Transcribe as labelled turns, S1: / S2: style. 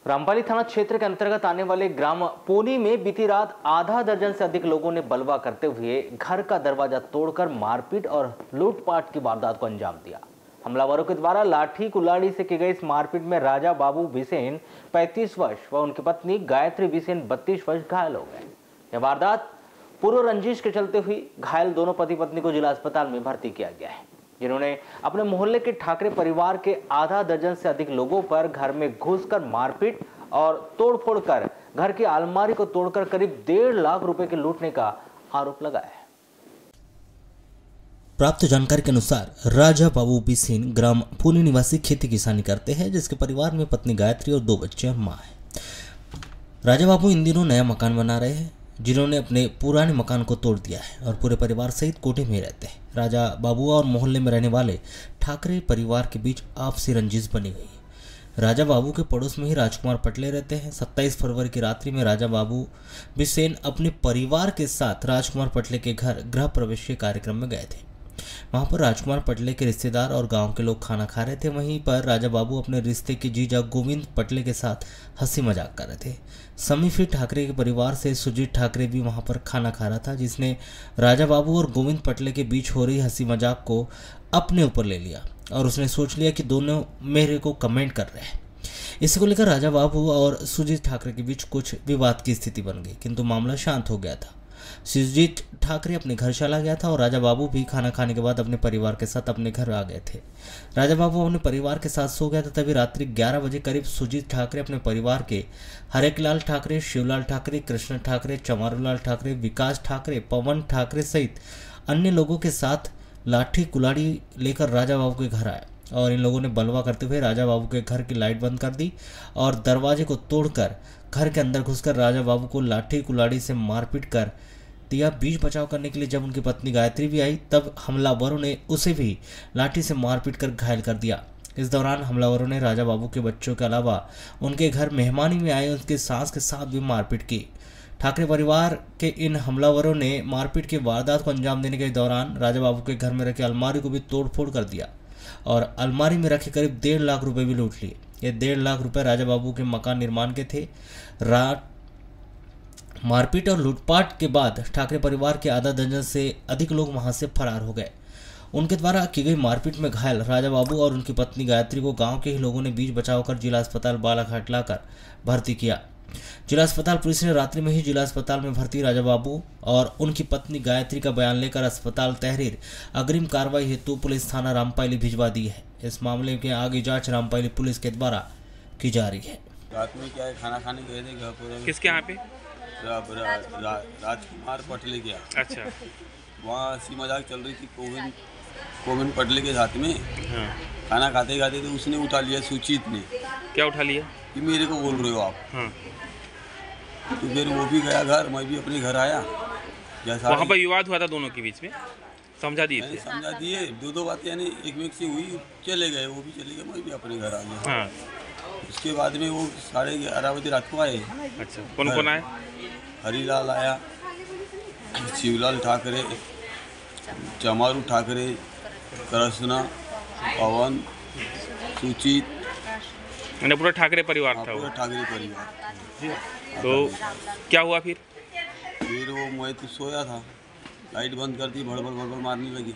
S1: रामपाली थाना क्षेत्र के अंतर्गत आने वाले ग्राम पोनी में बीती रात आधा दर्जन से अधिक लोगों ने बलवा करते हुए घर का दरवाजा तोड़कर मारपीट और लूटपाट की वारदात को अंजाम दिया। हमलावरों के द्वारा लाठी कुल्हाड़ी से की गई इस मारपीट में राजा बाबू बिसेन 35 वर्ष व उनकी पत्नी गायत्री बिसेन 32 वर्ष घायल हो गए। यह वारदात पूर्व रंजिश के चलते हुई घायल दोनों पति पत्नी को जिला अस्पताल में भर्ती किया गया है, जिन्होंने अपने मोहल्ले के ठाकरे परिवार के आधा दर्जन से अधिक लोगों पर घर में घुसकर मारपीट और तोड़फोड़ कर घर की अलमारी को तोड़कर करीब 1.5 लाख रुपए के लूटने का आरोप लगाया है।
S2: प्राप्त जानकारी के अनुसार राजा बाबू बिसेन ग्राम पुनी निवासी खेती किसानी करते हैं, जिसके परिवार में पत्नी गायत्री और 2 बच्चे और मां है। राजा बाबू इन दिनों नया मकान बना रहे हैं, जिन्होंने अपने पुराने मकान को तोड़ दिया है और पूरे परिवार सहित कोठे में रहते हैं। राजा बाबू और मोहल्ले में रहने वाले ठाकरे परिवार के बीच आपसी रंजिश बनी हुई है। राजा बाबू के पड़ोस में ही राजकुमार पटले रहते हैं। 27 फरवरी की रात्रि में राजा बाबू बिसेन अपने परिवार के साथ राजकुमार पटले के घर गृह प्रवेश के कार्यक्रम में गए थे। वहां पर राजकुमार पटले के रिश्तेदार और गांव के लोग खाना खा रहे थे। वहीं पर राजा बाबू अपने रिश्ते के जीजा गोविंद पटले के साथ हंसी मजाक कर रहे थे। समीफी ठाकरे के परिवार से सुजीत ठाकरे भी वहां पर खाना खा रहा था, जिसने राजा बाबू और गोविंद पटले के बीच हो रही हंसी मजाक को अपने ऊपर ले लिया और उसने सोच लिया कि दोनों मेरे को कमेंट कर रहे हैं। इसी को लेकर राजा बाबू और सुजीत ठाकरे के बीच कुछ विवाद की स्थिति बन गई, किंतु मामला शांत हो गया था। सुजीत ठाकरे अपने घर चला गया था और राजा बाबू भी खाना खाने के बाद अपने परिवार के साथ अपने घर आ गए थे। राजा बाबू अपने परिवार के साथ सो गया था। तभी रात्रि 11 बजे करीब सुजीत ठाकरे अपने परिवार के हरेकलाल ठाकरे, शिवलाल ठाकरे, कृष्ण ठाकरे, चमारूलाल ठाकरे, विकास ठाकरे, पवन ठाकरे सहित अन्य लोगों के साथ लाठी कुल्हाड़ी लेकर राजा बाबू के घर आए और इन लोगों ने बलवा करते हुए राजा बाबू के घर की लाइट बंद कर दी और दरवाजे को तोड़कर घर के अंदर घुसकर राजा बाबू को लाठी कुल्हाड़ी से मारपीट कर दिया। बीच बचाव करने के लिए जब उनकी पत्नी गायत्री भी आई, तब हमलावरों ने उसे भी लाठी से मारपीट कर घायल कर दिया। इस दौरान हमलावरों ने राजा बाबू के बच्चों के अलावा उनके घर मेहमानी में आए उनके सास के साथ भी मारपीट की। ठाकरे परिवार के इन हमलावरों ने मारपीट की वारदात को अंजाम देने के दौरान राजा बाबू के घर में रखे अलमारी को भी तोड़फोड़ कर दिया और अलमारी में रखे करीब 1.5 लाख रुपए भी लूट लिए। ये 1.5 लाख रुपए राजा बाबू के मकान निर्माण के थे। मारपीट और लूटपाट के बाद ठाकरे परिवार के आधा दर्जन से अधिक लोग वहां से फरार हो गए। उनके द्वारा की गई मारपीट में घायल राजा बाबू और उनकी पत्नी गायत्री को गांव के ही लोगों ने बीच बचाव कर जिला अस्पताल बालाघाट लाकर भर्ती किया। जिला अस्पताल पुलिस ने रात्रि में ही जिला अस्पताल में भर्ती राजा बाबू और उनकी पत्नी गायत्री का बयान लेकर अस्पताल तहरीर अग्रिम कार्रवाई हेतु पुलिस थाना रामपाली भिजवा दी है। इस मामले के आगे जांच रामपाली पुलिस के द्वारा की जा रही है।
S3: रात में क्या है, खाना खाने गए थे घर
S4: किसके यहाँ पे?
S3: राजकुमार पटले के।
S4: अच्छा।
S3: वहाँ हंसी मजाक चल रही थी गोविंद पटले के साथ में।
S4: हाँ।
S3: खाना खाते खाते तो उसने उठा लिया, सुचित ने।
S4: क्या उठा लिया?
S3: कि मेरे को बोल रहे हो आप।
S4: हाँ।
S3: तो फिर वो भी गया घर, मैं भी अपने घर आया।
S4: वहाँ पर विवाद हुआ था दोनों के बीच में, समझा दिए?
S3: समझा दिए, 2 बातें यानी एक से हुई, चले गए, वो भी चले गए, मैं भी अपने घर आ गया।
S4: हाँ।
S3: उसके बाद में वो 11:30 बजे रात को आए।
S4: अच्छा, कौन कौन आए?
S3: हरीलाल आया, शिवलाल ठाकरे, चमारू ठाकरे, कृष्णा, पवन, सुचित,
S4: मैंने पूरा ठाकरे परिवार था।
S3: पूरा ठाकरे परिवार।
S4: तो क्या हुआ फिर?
S3: वो मैं तो सोया था, लाइट बंद कर दी, भड़बड़ मारने लगी।